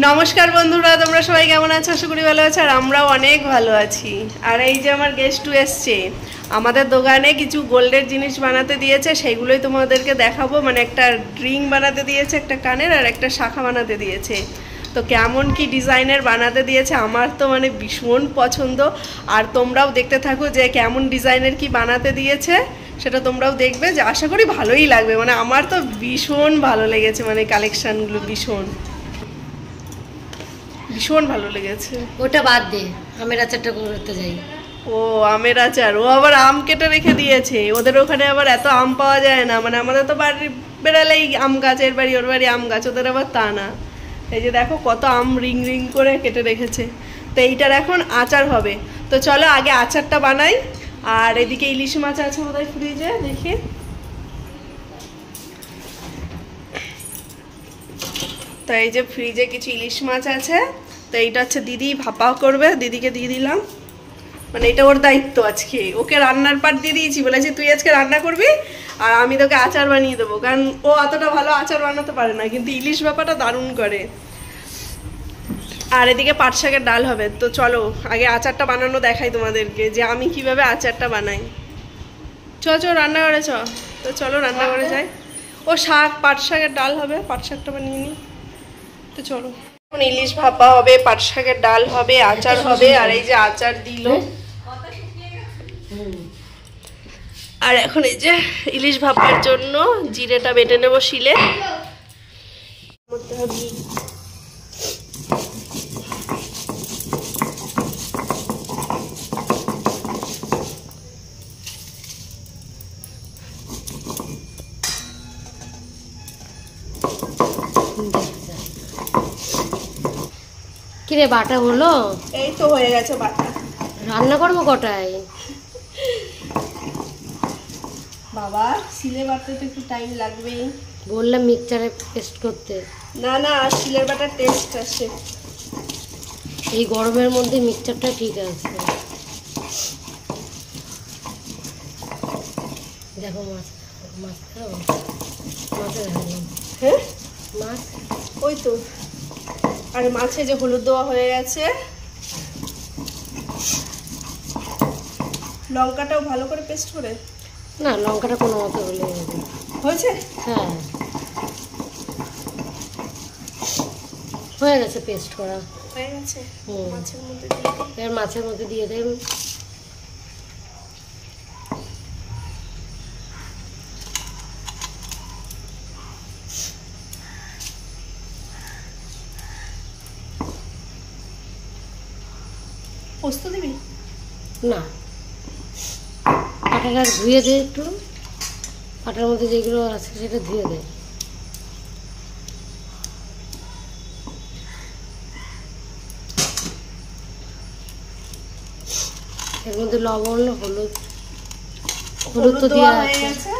নমস্কার বন্ধুরা, তোমরা সবাই কেমন আছো? আশা করি ভালো আছো, আর আমরাও অনেক ভালো আছি। আর এই যে আমার গেস্টু এসছে, আমাদের দোকানে কিছু গোল্ডের জিনিস বানাতে দিয়েছে, সেইগুলোই তোমাদেরকে দেখাবো। মানে একটা রিং বানাতে দিয়েছে, একটা কানের, আর একটা শাখা বানাতে দিয়েছে। তো কেমন কি ডিজাইনের বানাতে দিয়েছে আমার তো মানে ভীষণ পছন্দ। আর তোমরাও দেখতে থাকো যে কেমন ডিজাইনের কি বানাতে দিয়েছে, সেটা তোমরাও দেখবে, যে আশা করি ভালোই লাগবে। মানে আমার তো ভীষণ ভালো লেগেছে, মানে কালেকশানগুলো ভীষণ ভীষণ ভালো লেগেছে। ওটা বাদ দে, আমের আচারটা করতে যাই। ও আমের আচার, ও আবার আম কেটে রেখে দিয়েছে। ওদের ওখানে আবার এত আম পাওয়া যায় না, মানে আমাদের তো বাড়ি বেড়ালেই আম গাছ, এর বাড়ি ওর বাড়ি আম গাছ, ওদের আবার তা না। এই যে দেখো কত আম রিং রিং করে কেটে রেখেছে। তো এইটার এখন আচার হবে। তো চলো আগে আচারটা বানাই। আর এদিকে ইলিশ মাছ আছে বোধহয় ফ্রিজে, দেখি। তো এই যে ফ্রিজে কিছু ইলিশ মাছ আছে। তো এইটা হচ্ছে দিদি ভাপা করবে, দিদিকে দিয়ে দিলাম। মানে এটা ওর দায়িত্ব আজকে, ওকে রান্নার পাট দিয়ে দিয়েছি, বলেছি তুই আজকে রান্না করবি আর আমি তোকে আচার বানিয়ে দেবো। কারণ ও অতটা ভালো আচার বানাতে পারে না, কিন্তু ইলিশ ভাপাটা দারুণ করে। আর এদিকে পাট শাকের ডাল হবে। তো চলো আগে আচারটা বানানো দেখাই তোমাদেরকে, যে আমি কিভাবে আচারটা বানাই। চ রান্নাঘরে চ। তো চলো রান্নাঘরে যাই। ও শাক, পাট শাকের ডাল হবে, পাট শাকটা বানিয়ে নিই। তো চলো, এখন ইলিশ ভাপা হবে, পাট শাকের ডাল হবে, আচার হবে। আর এই যে আচার দিল। আর এখন এই যে ইলিশ ভাপার জন্য জিরেটা বেটে নেব শিলে। কিরে বাটা হলো? এই তো হয়ে গেছে বাটা। রান্না করবো কটায়? বাবা শিলে বাটতে তো একটু টাইম লাগবেই। বললাম মিক্সচারে পেস্ট করতে। না না, শিলের বাটার টেস্ট আসে। এই গরমের মধ্যে মিক্সচারটা ঠিক আছে। দেখো মাছ, মাছ খাও, মাছে দেখালাম। হ্যাঁ মাছ ওই তো। আর মাছে যে হলুদ দেওয়া হয়ে গেছে, লঙ্কাটাও ভালো করে পেস্ট করে। না, লঙ্কাটা কোনো মতো হলে হয়েছে। হ্যাঁ হয়ে গেছে, পেস্ট করা হয়ে গেছে। মাছের মধ্যে এবার মাছের মধ্যে দিয়ে দেন। পোস্ত দিবি না, পাটাটা ধুয়ে দে একটু, পাটার মধ্যে যেগুলো আছে সেটা ধুয়ে দে। এর মধ্যে লবণ, হলুদ, হলুদ তো দেওয়া হয়ে গেছে।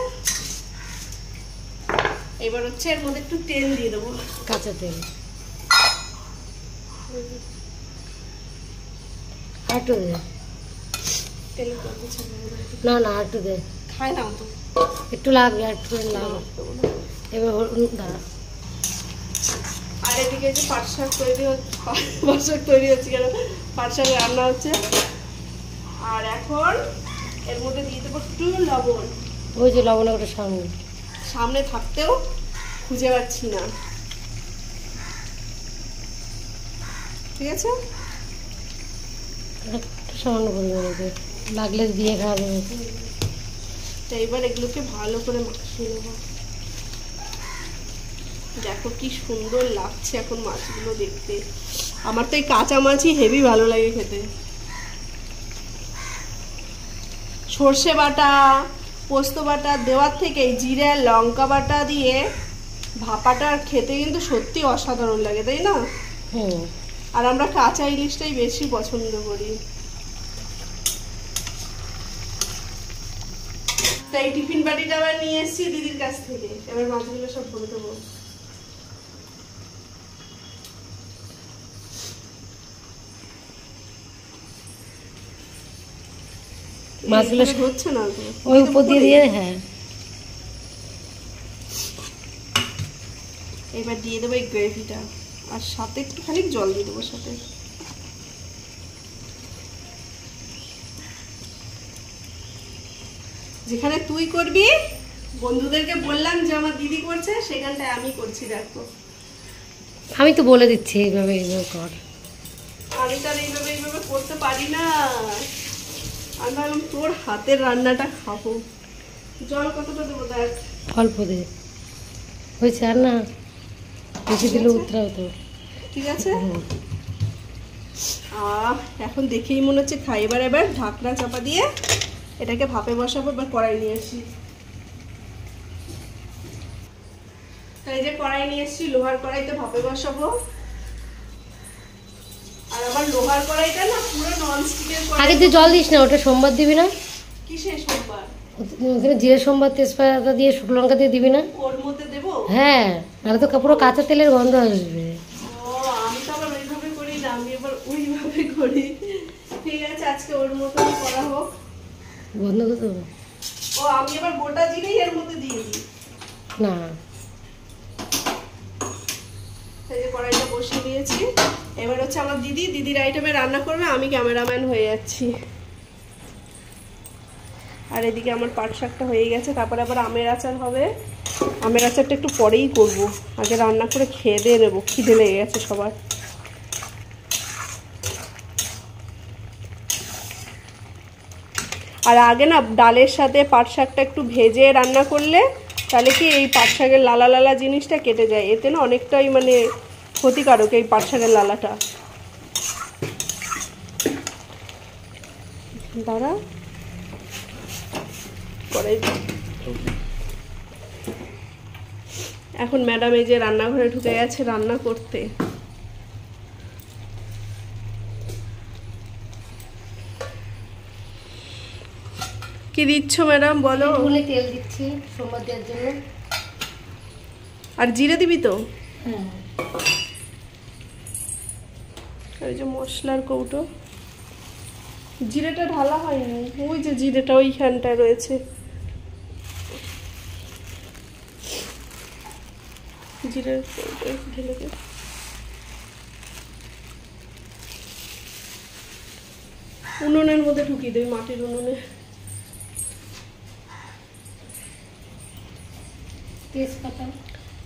এবার হচ্ছে এর মধ্যে একটু তেল দিয়ে দেবো, কাঁচা তেল। আরেকটু দে। না না, আরেকটু দে। খাই না তো, একটু লাগবে, একটু লাগবে। এবার দাঁড়া। আর এদিকে যে পাট শাক তৈরি হচ্ছে, পাট শাক তৈরি হচ্ছে কেন, পাট শাক রান্না হচ্ছে। আর এখন এর মধ্যে দিয়ে দেবো একটু লবণ। ওই যে লবণ ওটা সামনে সামনে থাকতেও খুঁজে পাচ্ছি না। ঠিক আছে, সামান্য পরিমাণে লাগলে দিয়ে খাওয়া যাবে। তো এবার এগুলোকে ভালো করে মাখিয়ে নেব। দেখো কি সুন্দর লাগছে এখন মাছগুলো দেখতে। আমার তো এই কাঁচা মাছই হেভি ভালো লাগে খেতে। সর্ষে বাটা, পোস্ত বাটা দেওয়ার থেকে জিরে লঙ্কা বাটা দিয়ে ভাপাটা খেতে কিন্তু সত্যি অসাধারণ লাগে, তাই না? আর আমরা কাঁচা ইলিশটাই বেশি পছন্দ করি। তাই টিফিন বাটিটা আবার নিয়ে এসেছি দিদির কাছ থেকে। এবার মাছগুলো সব ভরে দেবো। মাছগুলো হচ্ছে না, ওই উপর দিয়ে দিয়ে। হ্যাঁ, এবার দিয়ে দেবো এই গ্রেভিটা। আর সাথে একটু খালি জল দিয়ে দেবো সাথে। যেখানে তুই করবি, বন্ধুদেরকে বললাম যে আমার দিদি করছে, সেখানটায় আমি করছি। দেখো আমি তো বলে দিচ্ছি এইভাবে এইভাবে কর। আমি তো আর এইভাবে করতে পারি না। আমি ভাবলাম তোর হাতের রান্নাটা খাবো। জল কতটা দেবো দেখ? অল্প দে, হয়েছে। আর না বেশি দিলে উতরা হতো। ঠিক আছে। এখন দেখেই মনে হচ্ছে খাই। এবার ঢাকনা চাপা দিয়ে এটাকে ভাপে বসাবো। এবার কড়াই নিয়ে আসি। এই যে কড়াই নিয়ে এসেছি, লোহার কড়াইতে ভাপে বসাবো। আর আবার লোহার কড়াইটা না পুরো ননস্টিকের কড়াই। আগে তুই জল দিস না, ওটা সোমবার দিবি না? কিসের সোমবার? ওখানে জিরে সোমবার তেজপাতা দিয়ে শুকনো লঙ্কা দিয়ে দিবি না? ওর মধ্যে দেবো? হ্যাঁ, নাহলে তো পুরো কাঁচা তেলের গন্ধ আসবে। ও আমি তো আবার ওইভাবে করি না, আমি আবার ওইভাবে করি। ঠিক আছে, আজকে ওর মতো করা হোক। গন্ধ তো ও আমি আবার গোটা জিরেই এর মধ্যে দিয়ে দিই না। এই যে কড়াইটা বসিয়ে দিয়েছি। এবার হচ্ছে আমার দিদির আইটেমে রান্না করবে, আমি ক্যামেরাম্যান হয়ে যাচ্ছি। আর এদিকে আমার পাট শাকটা হয়ে গেছে। তারপরে আবার আমের আচার হবে। আমের আচারটা একটু পরেই করব, আগে রান্না করে খেয়ে দিয়ে নেবো, খিদে লেগে গেছে সবার। আর আগে না ডালের সাথে পাট শাকটা একটু ভেজে রান্না করলে তাহলে কি এই পাট শাকের লালা লালা জিনিসটা কেটে যায়। এতে না অনেকটাই মানে ক্ষতিকারক এই পাট শাকের লালাটা। দাঁড়া করে। এখন ম্যাডাম এই যে রান্নাঘরে ঢুকে গেছে রান্না করতে। কি দিচ্ছ ম্যাডাম বলো? তেল দিচ্ছি সোমবার দেওয়ার জন্য। আর জিরে দিবি তো? হ্যাঁ। এই যে মশলার কৌটো, জিরেটা ঢালা হয়নি। ওই যে জিরেটা ওইখানটায় রয়েছে। জিরের কৌটো ঢেলে দে। উনুনের মধ্যে ঢুকিয়ে দেবে, মাটির উনুনে।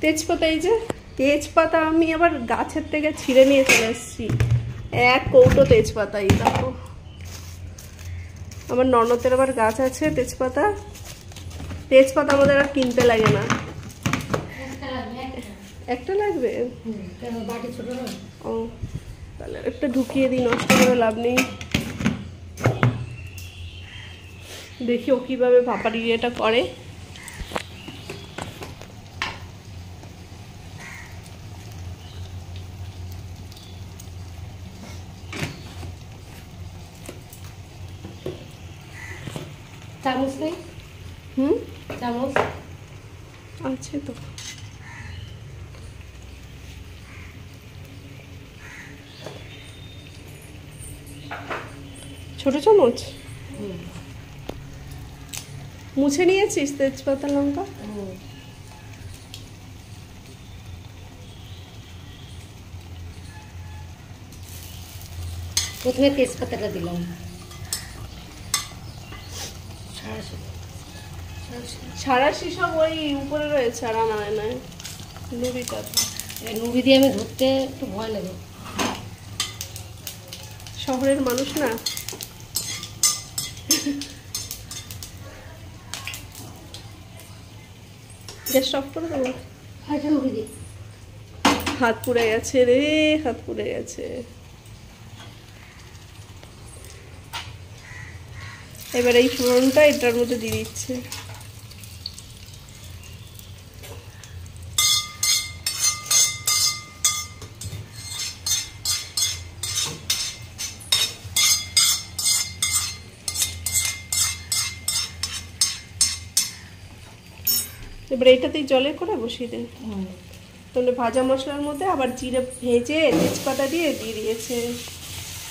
তেজপাতা, এই যে তেজপাতা আমি আবার গাছের থেকে ছিঁড়ে নিয়ে চলে এসেছি। এক কৌটো তেজপাতা। এই দেখো, আমার ননদের আবার গাছ আছে তেজপাতা। তেজপাতা আমাদের আর কিনতে লাগে না। একটা লাগবে? ও তাহলে একটা ঢুকিয়ে দিই, নষ্ট করে লাভ নেই। দেখি ও কিভাবে ভাপারি এটা করে। চামচ নেই? চামচ আছে তো। ছোট চামচ মুছে নিয়েছিস তেজপাতা লঙ্কা? প্রথমে তেজপাতাটা দিলাম। সারাশি সব ওই উপরে রয়েছে, আর আনা হয় না নুবিটা। নুবি দিয়ে আমি ধরতে একটু ভয় লাগে। শহরের মানুষ না। গ্যাস অফ করে দেবো। হাত পুড়ে গেছে রে, হাত পুড়ে গেছে। এবার এই ফোড়নটা এটার মধ্যে দিয়ে দিচ্ছে। এবার এইটাতেই জলের করে বসিয়ে দেন। তাহলে ভাজা মশলার মধ্যে আবার জিরে ভেজে তেজপাতা দিয়ে দিয়েছে।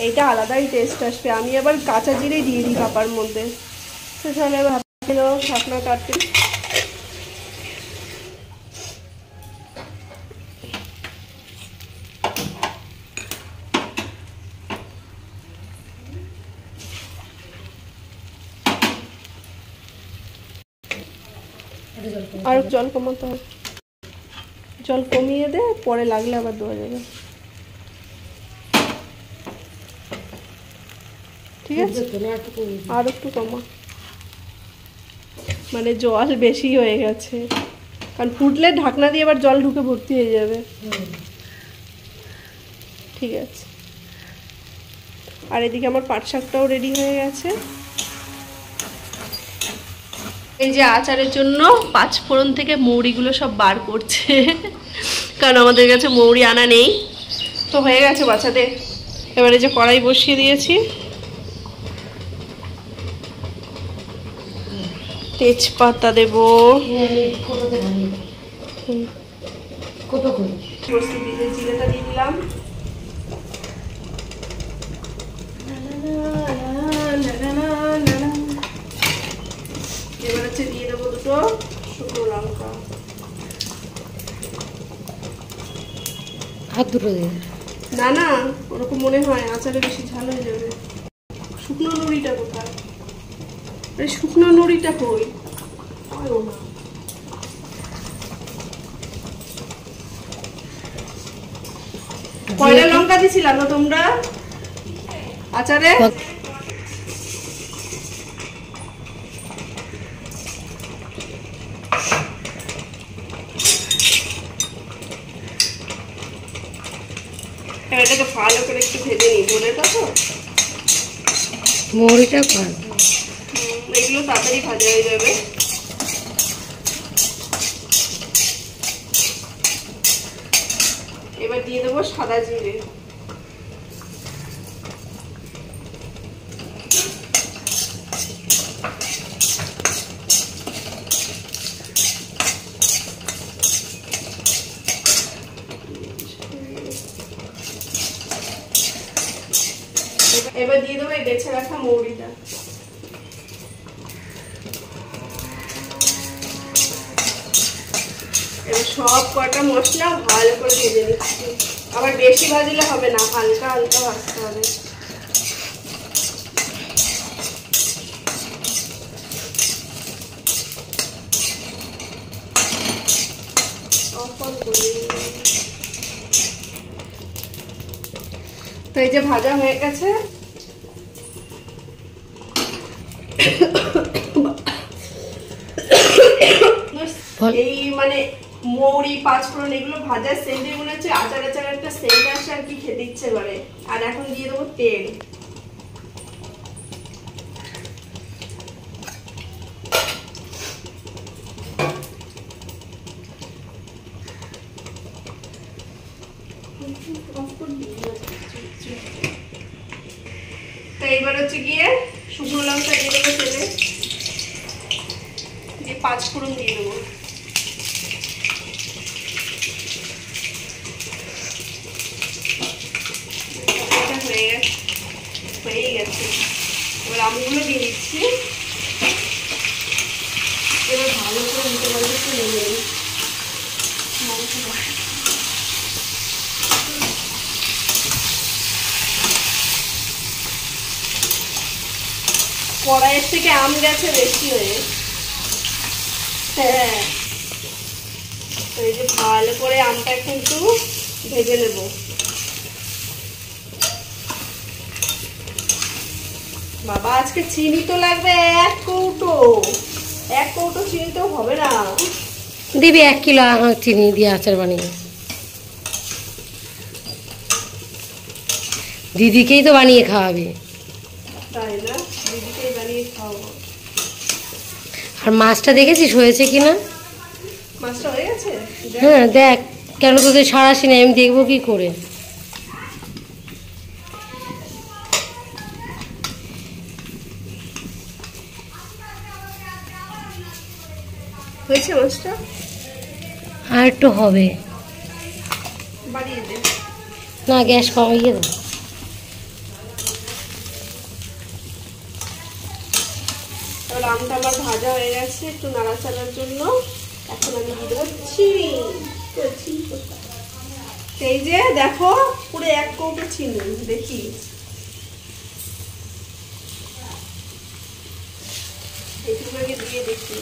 এইটা আলাদাই টেস্ট আসবে। আমি আবার কাঁচা জিরে দিয়ে দিই ভাপার মধ্যে। তাহলে ভাবতে নাও ঢাকনা কাটতে। আর জল কমাতে হবে, জল কমিয়ে দে, পরে লাগলে আবার দেওয়া যাবে। ঠিক আছে, আর একটু কমা, মানে জল বেশি হয়ে গেছে, কারণ ফুটলে ঢাকনা দিয়ে আবার জল ঢুকে ভর্তি হয়ে যাবে। ঠিক আছে, আর এদিকে আমার পাট শাকটাও রেডি হয়ে গেছে। এই যে আচারের জন্য পাঁচফোড়ন থেকে মৌরিগুলো সব বার করছে, কারণ আমাদের কাছে মৌরি আনা নেই। তো হয়ে গেছে বাচ্চাদের, এবারে যে কড়াই বসিয়ে দিয়েছি, তেজপাতা দেব, জিরেটা দিয়ে দিলাম, এবার হচ্ছে দিয়ে দেবো দুটো শুকনো লঙ্কা, আর দুটো দিয়ে না না ওরকম মনে হয় আচারে বেশি ঝাল হয়ে যাবে। শুকনো নুড়িটা কোথায়, শুকনো নুড়িটা কই, কয়টা লঙ্কা দিছিলাম তো তোমরা আচারে? এটাকে ভালো করে একটু ভেজে নিই, বলে তো মৌরিটা এগুলো তাড়াতাড়ি ভাজা হয়ে যাবে। এবার দিয়ে দেবো সাদা জিরে, এবার দিয়ে দেবো এই বেছে রাখা মৌরিটা, এবার সব কটা মশলা ভালো করে ভেজে নিচ্ছি, আবার বেশি ভাজলে হবে না, হালকা হালকা ভাজতে হবে। তো এই যে ভাজা হয়ে গেছে, এই মানে মৌরি পাঁচফোড়ন এগুলো ভাজার সেন্টে মনে হচ্ছে আচার আচার একটা সেন্ট আসে আর কি, খেতে ইচ্ছে করে। আর এখন দিয়ে দেবো তেল, তো এইবার হচ্ছে গিয়ে শুকনো লঙ্কা দিয়ে দেবো তেলে, দিয়ে পাঁচফোড়ন দিয়ে দেবো, হয়ে গেছে। এবার আমগুলো দিয়ে দিচ্ছি, এবার ভালো করে নিতে পারলে একটু নেমে নিই। কড়াইয়ের থেকে আম গেছে বেশি হয়ে, হ্যাঁ। এই যে ভালো করে আমটা কিন্তু ভেজে নেব, বাবা আজকে চিনি তো লাগবে 1 কৌটো, 1 কৌটো চিনি তো হবে না, দিবি 1 কিলো চিনি দিয়ে আচার বানিয়ে, দিদিকেই তো বানিয়ে খাওয়াবে, তাই না? দিদিকেই বানিয়ে খাওয়াবো। আর মাছটা দেখেছিস হয়েছে কিনা? মাছটা হয়ে গেছে? হ্যাঁ দেখ, কেন তোদের সারাসি না, আমি দেখবো কি করে। হয়েছে মাছটা? আর একটু হবে, বাড়িয়ে দে না গ্যাস কমিয়ে দাও। আমটা আমার ভাজা হয়ে গেছে, একটু নাড়াচাড়ার জন্য এখন আমি দিয়ে দেবো চিনি। এই যে দেখো পুরো 1 কৌটো চিনি, দেখি এইটুকুকে দিয়ে দেখি।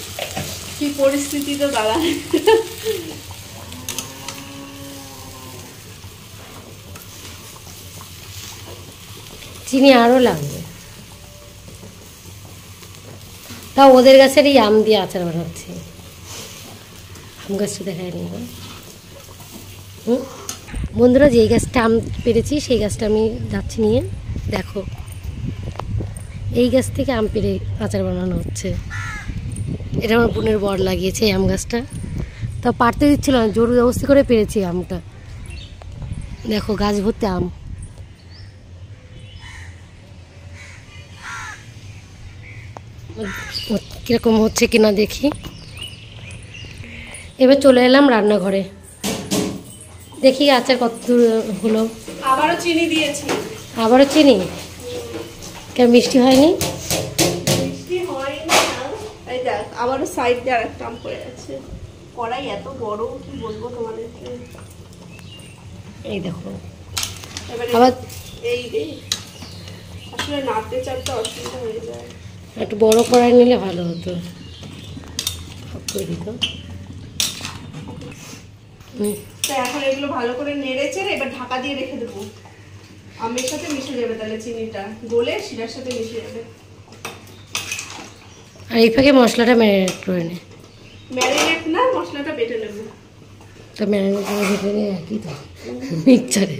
কি পরিস্থিতি তো দাঁড়ায়। চিনি আরও লাগবে। তাও ওদের গাছের এই আম দিয়ে আচার বানাচ্ছি। আম গাছটা দেখায় নি। বন্ধুরা, যেই গাছটা আম পেরেছি সেই গাছটা আমি যাচ্ছি নিয়ে। দেখো, এই গাছ থেকে আম পেরে আচার বানানো হচ্ছে। এটা আমার বোনের বর লাগিয়েছে এই আম গাছটা। তা পারতে দিচ্ছিল না, জোর জবরদস্তি করে পেরেছি আমটা। দেখো, গাছ ভর্তি আম। কিরকম হচ্ছে কিনা দেখি। এবার চলে এলাম রান্নাঘরে, দেখি আচার কত দূর হলো। আবারও চিনি দিয়েছি। আবারও চিনি? কেন, মিষ্টি হয়নি? মিষ্টি হয়নি না। এই দেখ, আবারও সাইড দিয়ে আরেকটা আম পড়ে আছে। কড়াই এত বড়, কি বলবো তোমাদেরকে। এই দেখো এবারে আবার এই আসলে নাড়তে চাড়তে অসুবিধা হয়ে যায়। একটু বড় কড়াই নিলে ভালো হতো। করে দিত। তো এখন এগুলো ভালো করে নেড়েছে, এবার ঢাকা দিয়ে রেখে দেবো। আমের সাথে মিশে যাবে, তাহলে চিনিটা গলে শিরার সাথে মিশে যাবে। আর এই ফাঁকে মশলাটা ম্যারিনেট করে নে। ম্যারিনেট না, মশলাটা বেটে নেব। তো ম্যারিনেট করে বেটে নে, একই তো। মিক্সচারে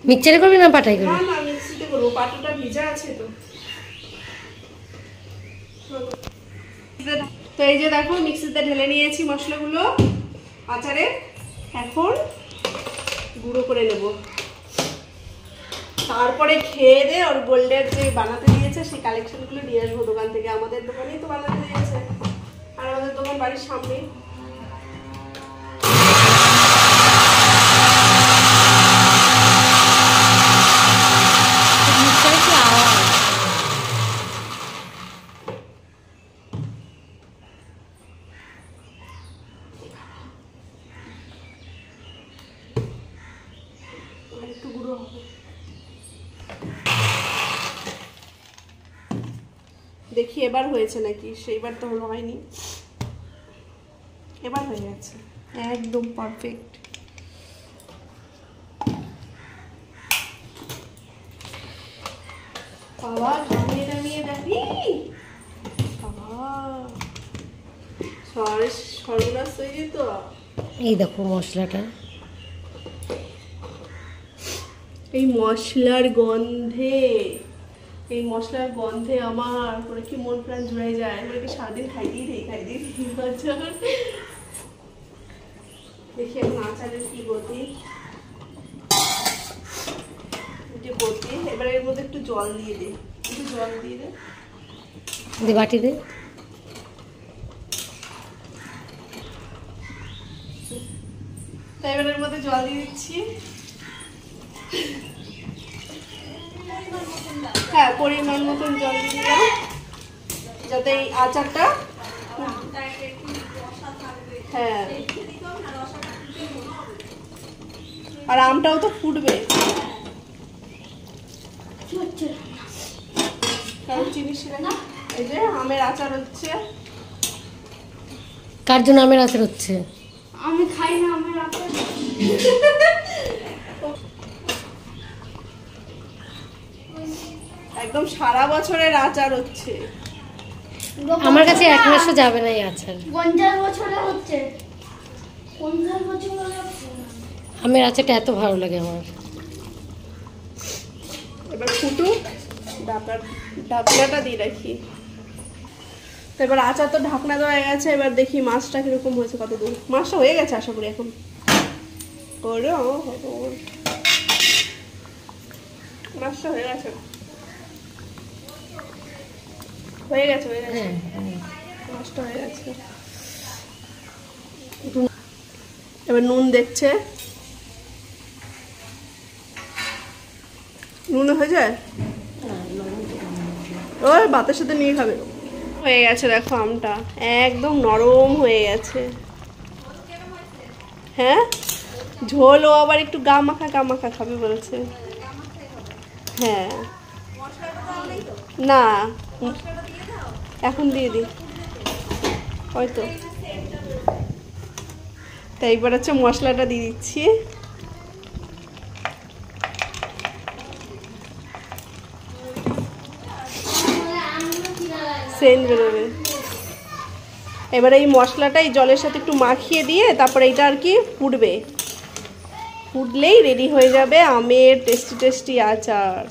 মিক্সচারে করবি না পাটাই করবি? না না, মিক্সিতে করবো, পাটাটা ভিজা আছে তো। তো এই যে দেখো, মিক্সিতে ঢেলে নিয়েছি মশলাগুলো আচারে। এখন গুঁড়ো করে নেব, তারপরে খেয়ে দে ওর গোল্ডের যে বানাতে দিয়েছে সেই কালেকশনগুলো নিয়ে আসবো দোকান থেকে। আমাদের দোকানেই তো বানাতে দিয়েছে, আর আমাদের দোকান বাড়ির সামনেই। একটু গুঁড়ো হবে, দেখি এবার হয়েছে নাকি। সেইবার তো হলো হয়নি, এবার হয়ে গেছে একদম পারফেক্ট। বাবা ঘামিয়ে টামিয়ে দেখি, বাবা সর্বনাশ তৈরি তো। এই দেখো মশলাটা, এই মশলার গন্ধে, এই মশলার গন্ধে আমার করে কি মন প্রাণ জুড়ে যায়। মানে কি সারাদিন খাইতেই দেখি এখন আচারের কি গতি। এবার এর মধ্যে একটু জল দিয়ে দে, একটু জল দিয়ে দে, বাটি দে। তাই এবার এর মধ্যে জল দিয়ে দিচ্ছি। হ্যাঁ, পরিমাণ মতন জল দিয়ে দিলাম, যাতে এই আচারটা, হ্যাঁ, আর আমটাও তো ফুটবে, কারণ চিনি শিরা না। এই যে আমের আচার হচ্ছে। কার জন্য আমের আচার হচ্ছে? আমি খাই না আমের আচার। একদম সারা বছরের আচার হচ্ছে। আমার কাছে 1 মাসও যাবে না এই আচার। 50 বছরে হচ্ছে, 50 বছরে হচ্ছে। আমের আচারটা এত ভালো লাগে আমার। এবার ফুটুক, ঢাকনাটা দিয়ে রাখি। তো এবার আচার তো ঢাকনা দেওয়া হয়ে গেছে। এবার দেখি মাছটা কিরকম হয়েছে, কত দূর। মাছটা হয়ে গেছে আশা করি এখন। মাছটা হয়ে গেছে, হয়ে গেছে, হয়ে গেছে, মাছটা হয়ে গেছে। এবার নুন দেখছে, নুন হয়ে যায়, ওই ভাতের সাথে নিয়ে খাবে। হয়ে গেছে দেখো, আমটা একদম নরম হয়ে গেছে। হ্যাঁ, ঝোল ও আবার একটু গা মাখা খাবে বলছে। হ্যাঁ, না এখন দিয়ে দি। হয়তো। তাই এবার হচ্ছে মশলাটা দিয়ে দিচ্ছি। সেন্ট বেরোবে। এবার এই মশলাটা এই জলের সাথে একটু মাখিয়ে দিয়ে তারপরে এটা আর কি ফুটবে, ফুটলেই রেডি হয়ে যাবে আমের টেস্টি টেস্টি আচার।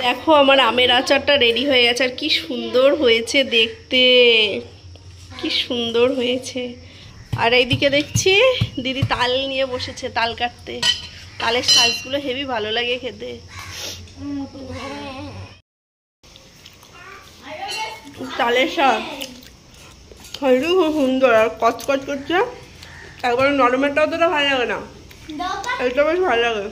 দেখো আমার আমের আচারটা রেডি হয়ে গেছে, আর কি সুন্দর হয়েছে দেখতে, কি সুন্দর হয়েছে। আর এইদিকে দেখছি দিদি তাল নিয়ে বসেছে, তাল কাটতে। তালের শাঁসগুলো হেবি ভালো লাগে খেতে। তালের শাঁস হয়তো খুব সুন্দর, আর কচকচ করছে একবারে। নরমেরটা অতটা ভালো লাগে না, এটা বেশ ভালো লাগে।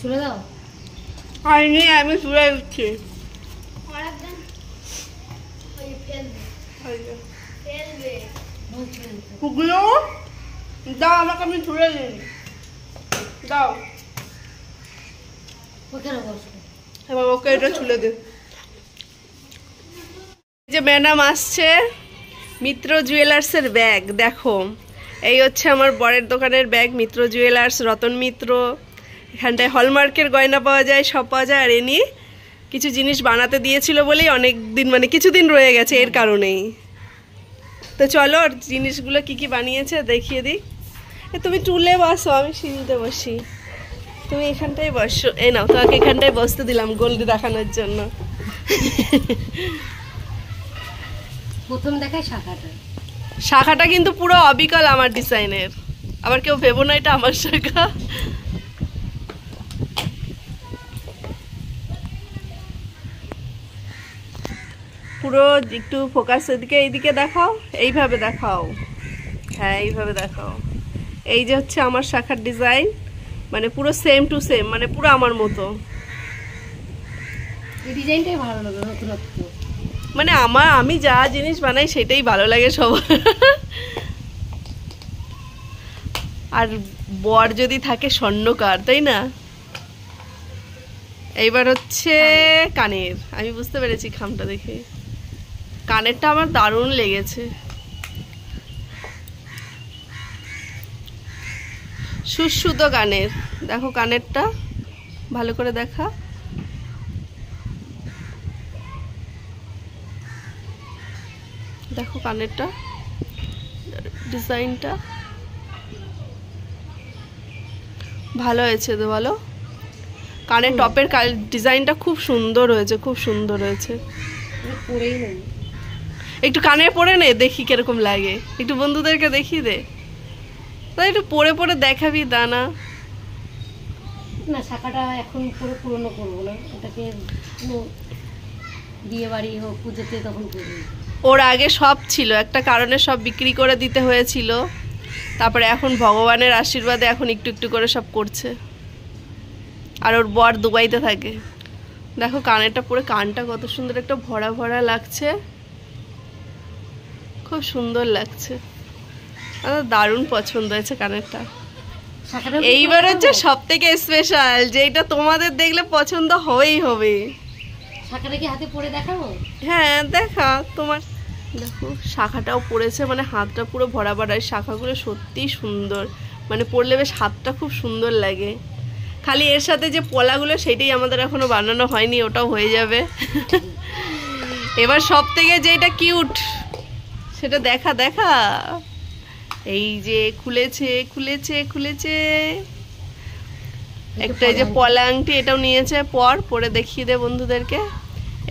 চলে দাও। আমি চুলে দিচ্ছি। দাও আমাকে, আমি চুলে দিই, দাও। এবার ওকে এটা চুলে দে। যে ম্যাডাম আসছে মিত্র জুয়েলার্সের ব্যাগ, দেখো এই হচ্ছে আমার বরের দোকানের ব্যাগ, মিত্র জুয়েলার্স, রতন মিত্র। এখানটায় হলমার্কের গয়না পাওয়া যায়, সব পাওয়া যায়। আর এনি কিছু জিনিস বানাতে দিয়েছিল বলেই অনেক দিন, মানে কিছুদিন রয়ে গেছে এর কারণেই। তো চলো জিনিসগুলো কি কি বানিয়েছে দেখিয়ে দিই। তুমি টুলে বসো, আমি সিঁড়িতে বসি, তুমি এখানটায় বসো। এই নাও, তোমাকে এখানটায় বসতে দিলাম গোল্ড দেখানোর জন্য। প্রথম দেখায় শাখাটা, শাখাটা কিন্তু পুরো অবিকল আমার ডিজাইনের, আবার কেউ ভেবো না এটা আমার শাখা। পুরো একটু ফোকাস এদিকে, এইদিকে দেখাও, এইভাবে দেখাও, হ্যাঁ এইভাবে দেখাও। এই যে হচ্ছে আমার শাখার ডিজাইন, মানে পুরো সেম টু সেম, মানে পুরো আমার মতো। এই ডিজাইনটাই ভালো লাগে, নতুনত্ব। মানে আমি যা জিনিস বানাই সেটাই ভালো লাগে সবার। আর বর যদি থাকে স্বর্ণকার, তাই না? এইবার হচ্ছে কানের, আমি বুঝতে পেরেছি খামটা দেখে, কানেরটা আমার দারুণ লেগেছে। সুসুতো কানের, দেখো কানেরটা ভালো করে দেখা। দেখো কানেরটা ডিজাইনটা ভালো হয়েছে তো, বলো? কানের টপের ডিজাইনটা খুব সুন্দর হয়েছে, খুব সুন্দর হয়েছে। একটু কানে পরে নে, দেখি কিরকম লাগে, একটু বন্ধুদেরকে দেখিয়ে দে। তাই একটু পরে পরে দেখাবি, দানা না। শাখাটা এখন পুরো পুরনো করবো না, ওটাকে বিয়ে বাড়ি হোক, পুজোতে তখন করবো। ওর আগে সব ছিল, একটা কারণে সব বিক্রি করে দিতে হয়েছিল, তারপরে এখন ভগবানের আশীর্বাদে এখন একটু একটু করে সব করছে। আর ওর বর দুবাইতে থাকে। দেখো কানেরটা পরে, কানটা কত সুন্দর একটা ভরা ভরা লাগছে, খুব সুন্দর লাগছে। আমার দারুণ পছন্দ হয়েছে কানেরটা। এইবার হচ্ছে সব থেকে স্পেশাল, যেটা তোমাদের দেখলে পছন্দ হবেই হবে। শাখাটা কি হাতে পরে দেখাবো? হ্যাঁ দেখা তোমার। দেখো শাখাটাও পড়েছে, মানে হাতটা পুরো ভরা ভরা। শাখাগুলো সত্যিই সুন্দর, মানে পরলে বেশ হাতটা খুব সুন্দর লাগে। খালি এর সাথে যে পলাগুলো সেটাই আমাদের এখনো বানানো হয়নি, ওটাও হয়ে যাবে। এবার সব থেকে যেটা কিউট সেটা দেখা দেখা। এই যে খুলেছে খুলেছে খুলেছে একটা, এই যে পলা আংটি, এটাও নিয়েছে। পরে দেখিয়ে দে বন্ধুদেরকে।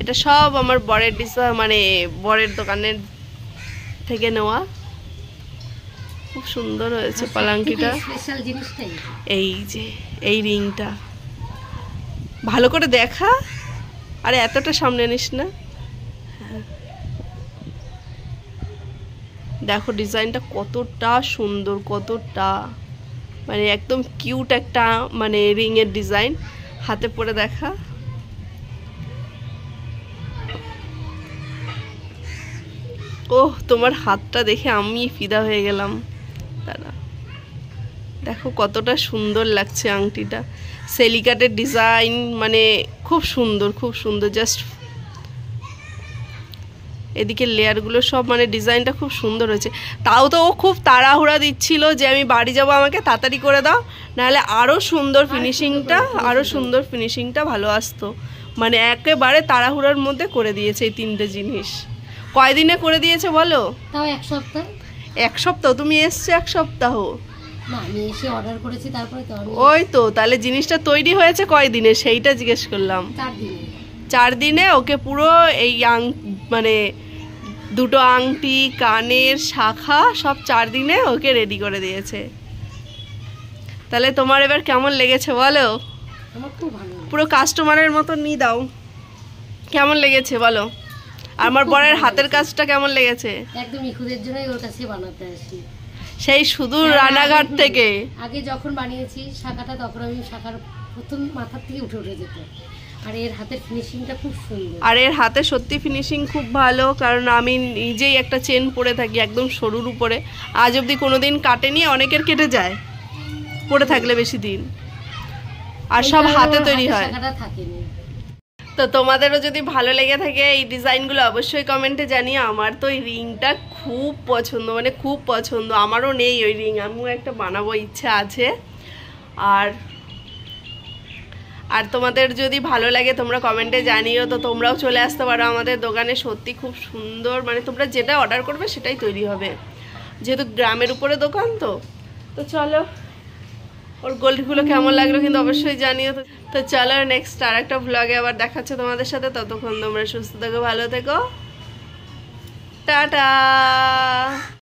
এটা সব আমার বরের মানে বরের দোকানের থেকে নেওয়া। খুব সুন্দর হয়েছে পলাঙ্কিটা। এই যে এই রিংটা ভালো করে দেখা, আরে এতটা সামনে নিস না। দেখো ডিজাইনটা কতটা সুন্দর, কতটা মানে একদম কিউট একটা মানে রিং এর ডিজাইন। হাতে পরে দেখা। ওহ, তোমার হাতটা দেখে আমি ফিদা হয়ে গেলাম। দাঁড়া, দেখো কতটা সুন্দর লাগছে আংটিটা, সেলিকাটের ডিজাইন, মানে খুব সুন্দর, খুব সুন্দর। জাস্ট এদিকে লেয়ারগুলো সব মানে ডিজাইনটা খুব সুন্দর হয়েছে। তাও তো ও খুব তাড়াহুড়া দিচ্ছিল যে আমি বাড়ি যাব, আমাকে তাড়াতাড়ি করে দাও, নাহলে আরও সুন্দর ফিনিশিংটা ভালো আসতো। মানে একেবারে তাড়াহুড়ার মধ্যে করে দিয়েছে এই 3টে জিনিস। কয়দিনে করে দিয়েছে বলো? তাও 1 সপ্তাহ। 1 সপ্তাহ? তুমি এসছো 1 সপ্তাহ? না, আমি এসে অর্ডার করেছি, তারপরে তো আমি। ওই তো, তাহলে জিনিসটা তৈরি হয়েছে কয়দিনে সেইটা জিজ্ঞেস করলাম। 4 দিনে। 4 দিনে ওকে পুরো এই মানে 2টো আংটি, কানের শাখা সব 4 দিনে ওকে রেডি করে দিয়েছে। তাহলে তোমার এবার কেমন লেগেছে বলো? আমার খুব ভালো। পুরো কাস্টমারের মতো নিয়ে দাও, কেমন লেগেছে বলো? আর আমার বরের হাতের কাজটা কেমন লেগেছে? একদম ইখুদের জন্যই ওর কাছে বানাতে আসি, সেই শুধু রানাঘাট থেকে। আগে যখন বানিয়েছি শাখাটা, তখন আমি শাখার প্রথম মাথার থেকে উঠে উঠে যেত। আর এর হাতের ফিনিশিংটা খুব সুন্দর। আর এর হাতে সত্যি ফিনিশিং খুব ভালো, কারণ আমি নিজেই একটা চেন পরে থাকি একদম সরুর উপরে, আজ অবধি কোনোদিন কাটেনি। অনেকের কেটে যায় পরে থাকলে বেশি দিন, আর সব হাতে তৈরি হয়। তো তোমাদেরও যদি ভালো লেগে থাকে এই ডিজাইনগুলো, অবশ্যই কমেন্টে জানিয়ে। আমার তো এই রিংটা খুব পছন্দ, মানে খুব পছন্দ। আমারও নেই ওই রিং, আমিও একটা বানাবো, ইচ্ছা আছে। আর তোমাদের যদি ভালো লাগে তোমরা কমেন্টে জানিও। তো তোমরাও চলে আসতে পারো আমাদের দোকানে, সত্যি খুব সুন্দর, মানে তোমরা যেটা অর্ডার করবে সেটাই তৈরি হবে, যেহেতু গ্রামের উপরে দোকান। তো চলো, ওর গোল্ডগুলো কেমন লাগলো কিন্তু অবশ্যই জানিও। তো চলো, নেক্সট আর একটা ভ্লগে আবার দেখাচ্ছে তোমাদের সাথে। ততক্ষণ তোমরা সুস্থ থেকো, ভালো থেকো, টাটা।